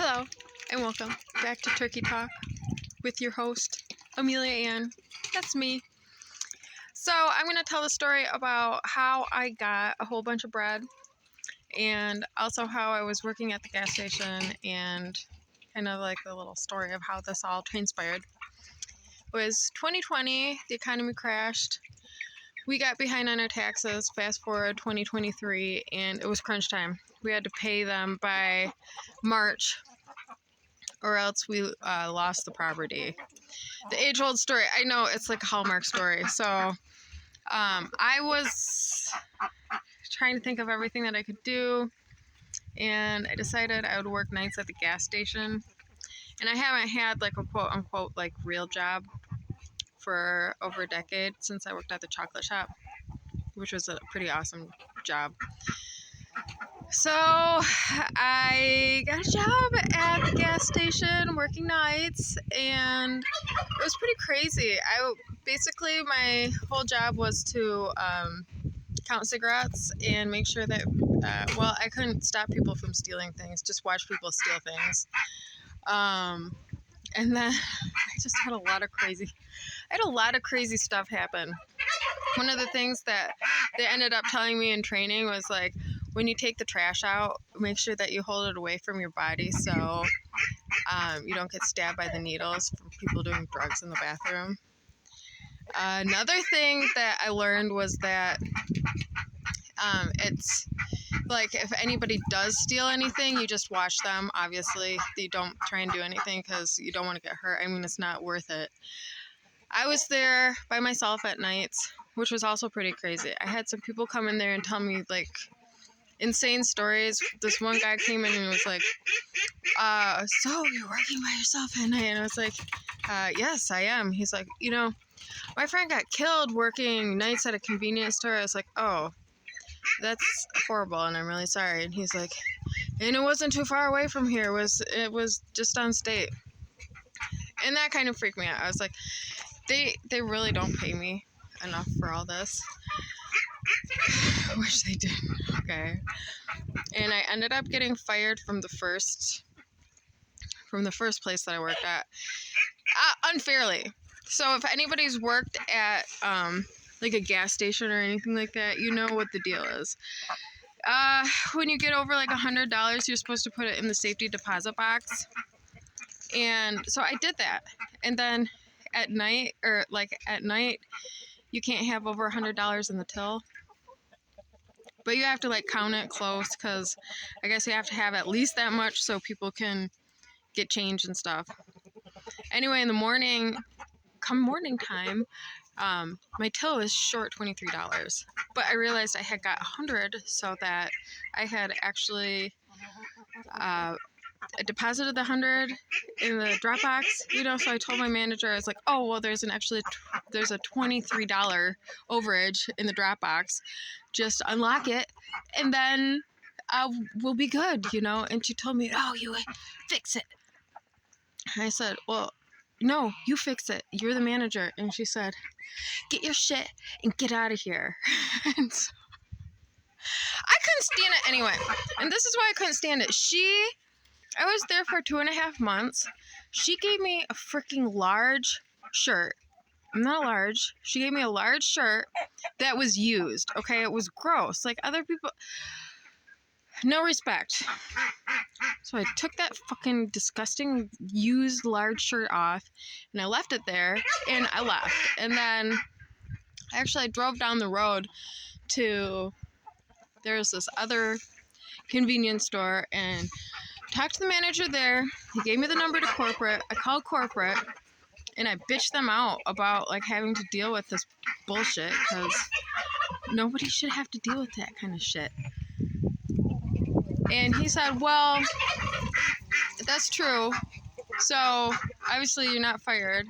Hello, and welcome back to Turkey Talk with your host, Amelia Ann. That's me. So, I'm going to tell the story about how I got a whole bunch of bread, and also how I was working at the gas station, and kind of like the little story of how this all transpired. It was 2020, the economy crashed. We got behind on our taxes, fast forward 2023, and it was crunch time. We had to pay them by March, or else we lost the property. The age-old story. I know, it's like a Hallmark story. So I was trying to think of everything that I could do, and I decided I would work nights at the gas station. And I haven't had like a quote-unquote like real job for over a decade since I worked at the chocolate shop, which was a pretty awesome job. So I got a job at the gas station working nights, and it was pretty crazy. Basically my whole job was to count cigarettes and make sure that I couldn't stop people from stealing things, just watch people steal things. And then I just had a lot of crazy stuff happen. One of the things that they ended up telling me in training was like, when you take the trash out, make sure that you hold it away from your body so you don't get stabbed by the needles from people doing drugs in the bathroom. Another thing that I learned was that it's like, if anybody does steal anything, you just watch them. Obviously, you don't try and do anything because you don't want to get hurt. I mean, it's not worth it. I was there by myself at nights, which was also pretty crazy. I had some people come in there and tell me like insane stories. This one guy came in and was like, so you're working by yourself at night? And I was like, yes, I am. He's like, my friend got killed working nights at a convenience store. I was like, oh, that's horrible, and I'm really sorry. And he's like, and it wasn't too far away from here. It was just on state. And that kind of freaked me out. I was like, they really don't pay me enough for all this. I wish they did. Okay. And I ended up getting fired from the first place that I worked at, unfairly. So if anybody's worked at like a gas station or anything like that, you know what the deal is. When you get over like $100, you're supposed to put it in the safety deposit box. And so I did that. And then at night, you can't have over $100 in the till. But you have to like count it close, because I guess you have to have at least that much so people can get change and stuff. Anyway, in the morning, come morning time, my till was short $23. But I realized I had got 100, so that I had actually deposited the 100 in the drop box, so I told my manager, I was like, oh, well, there's a $23 overage in the drop box. Just unlock it, and then we'll be good, And she told me, oh, you fix it. And I said, well, no, you fix it. You're the manager. And she said, get your shit and get out of here. And so I couldn't stand it anyway. And this is why I couldn't stand it. I was there for 2.5 months. She gave me a freaking large shirt. I'm not large. She gave me a large shirt that was used. Okay, it was gross. Like, other people, no respect. So I took that fucking disgusting used large shirt off, and I left it there, and I left. And then actually I drove down the road to, there's this other convenience store, and talked to the manager there. He gave me the number to corporate. I called corporate, and I bitched them out about like having to deal with this bullshit, because nobody should have to deal with that kind of shit. And he said, well, that's true. So obviously you're not fired,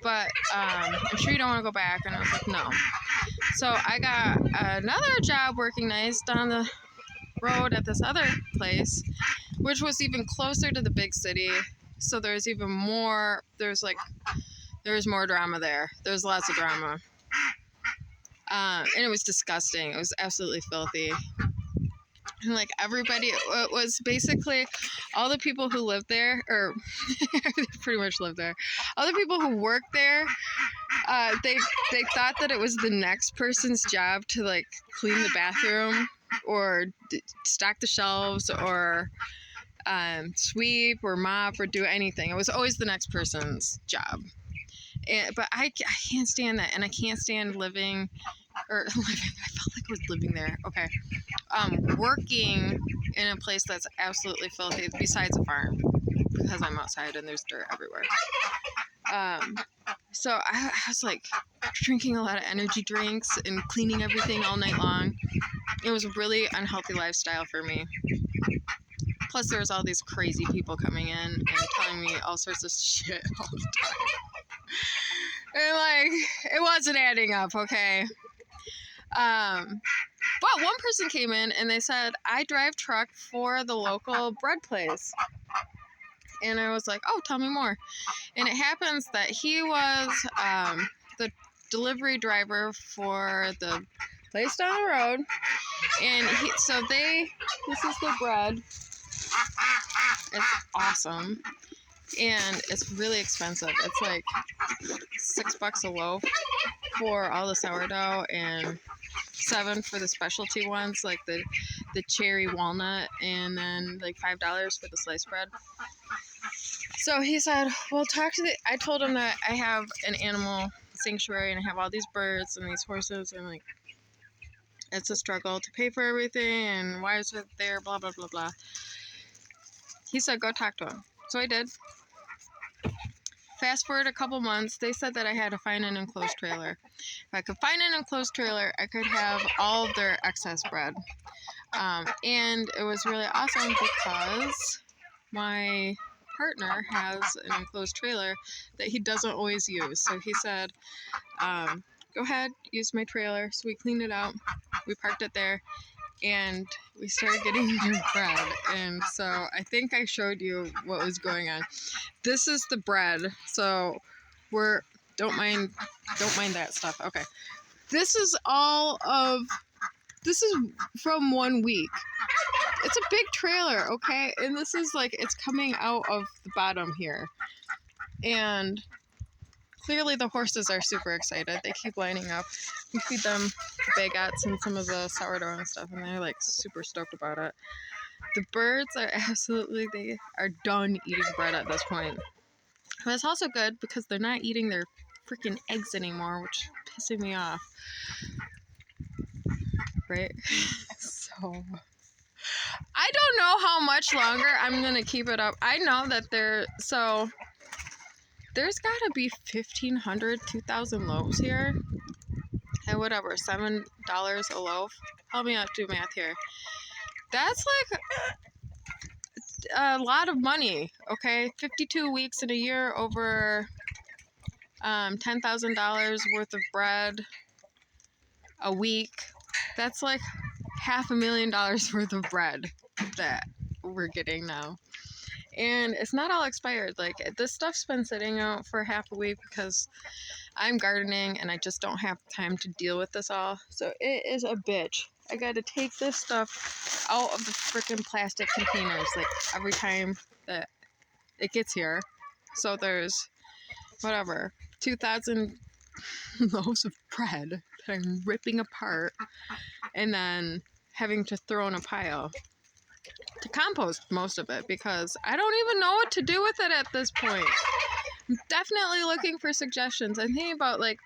but I'm sure you don't want to go back. And I was like, no. So I got another job working nights down the road at this other place, which was even closer to the big city. So there's even more, there was more drama there. There was lots of drama. And it was disgusting. It was absolutely filthy. And like everybody, it was basically all the people who lived there, or they pretty much lived there. All the people who worked there, they thought that it was the next person's job to like clean the bathroom or stock the shelves or sweep or mop or do anything. It was always the next person's job. But I can't stand that, and I can't stand living. I felt like I was living there. Okay. Working in a place that's absolutely filthy, besides a farm, because I'm outside and there's dirt everywhere. So I was like drinking a lot of energy drinks and cleaning everything all night long. It was a really unhealthy lifestyle for me. Plus, there was all these crazy people coming in and telling me all sorts of shit all the time. And like, it wasn't adding up, okay? But one person came in and they said, I drive truck for the local bread place. And I was like, oh, tell me more. And it happens that he was the delivery driver for the place down the road. And this is the bread. It's awesome. And it's really expensive. It's like $6 a loaf for all the sourdough and $7 for the specialty ones, like the cherry walnut, and then like $5 for the sliced bread. So he said, well, I told him that I have an animal sanctuary and I have all these birds and these horses, and like it's a struggle to pay for everything, and why is it there, blah blah blah blah. He said, go talk to him. So I did. Fast forward a couple months, they said that I had to find an enclosed trailer. If I could find an enclosed trailer, I could have all of their excess bread. And it was really awesome because my partner has an enclosed trailer that he doesn't always use. So he said, go ahead, use my trailer. So we cleaned it out. We parked it there. And we started getting their bread. And so I think I showed you what was going on. This is the bread. So don't mind that stuff. Okay. This is from 1 week. It's a big trailer, okay? And this is like, it's coming out of the bottom here. And clearly the horses are super excited. They keep lining up. We feed them the baguettes and some of the sourdough and stuff, and they're like super stoked about it. The birds are they are done eating bread at this point. But it's also good because they're not eating their freaking eggs anymore, which is pissing me off. Right? So I don't know how much longer I'm gonna keep it up. I know that there's gotta be 1,500, 2,000 loaves here. And whatever, $7 a loaf. Help me out, do math here. That's like a lot of money, okay? 52 weeks in a year, over $10,000 worth of bread a week. That's like $500,000 worth of bread that we're getting now. And it's not all expired. Like, this stuff's been sitting out for half a week because I'm gardening and I just don't have time to deal with this all. So it is a bitch. I gotta take this stuff out of the freaking plastic containers like every time that it gets here. So there's 2,000 loaves of bread that I'm ripping apart and then having to throw in a pile to compost most of it because I don't even know what to do with it at this point. I'm definitely looking for suggestions. I'm thinking about, like,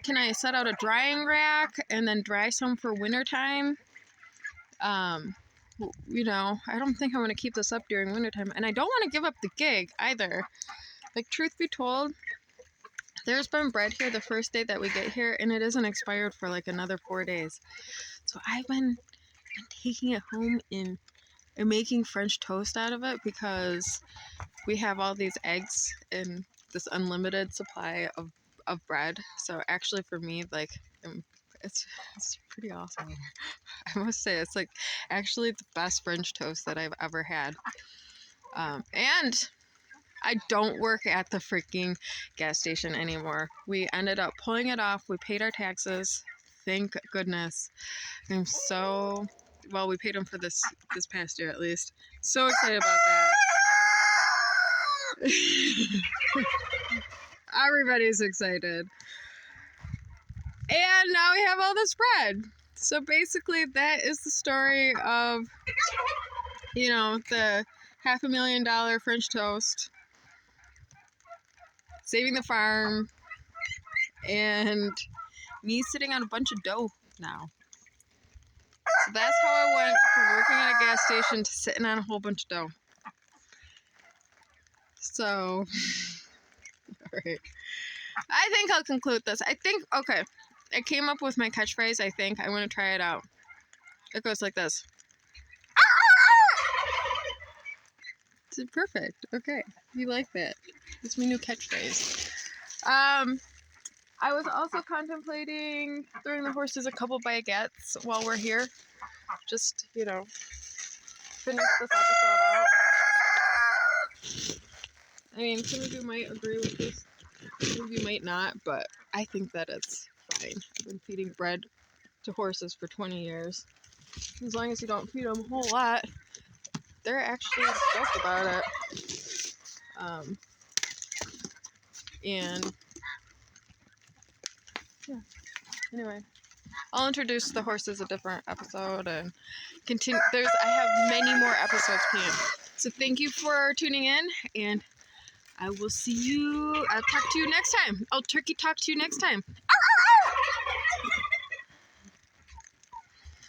can I set out a drying rack and then dry some for wintertime? You know, I don't think I want to keep this up during wintertime, and I don't want to give up the gig either. Like, truth be told, there's been bread here the first day that we get here, and it isn't expired for like another 4 days. So I've been taking it home and making French toast out of it because we have all these eggs and this unlimited supply of bread. So actually for me, like, it's pretty awesome. I must say, it's like actually the best French toast that I've ever had. And I don't work at the freaking gas station anymore. We ended up pulling it off. We paid our taxes. Thank goodness. I'm so Well, we paid him for this past year at least. So excited about that. Everybody's excited. And now we have all this bread. So basically that is the story of, you know, the $500,000 French toast, saving the farm, and me sitting on a bunch of dough now. So that's how I went from working at a gas station to sitting on a whole bunch of dough. So, alright. I think I'll conclude this. Okay, I came up with my catchphrase, I think. I want to try it out. It goes like this. It's perfect. Okay, you like that. It's my new catchphrase. I was also contemplating throwing the horses a couple baguettes while we're here. Just, you know, finish this episode out. I mean, some of you might agree with this, some of you might not, but I think that it's fine. I've been feeding bread to horses for 20 years. As long as you don't feed them a whole lot, they're actually stoked about it. And yeah, anyway, I'll introduce the horses a different episode and continue. I have many more episodes planned. So thank you for tuning in, and I'll talk to you next time. I'll turkey talk to you next time.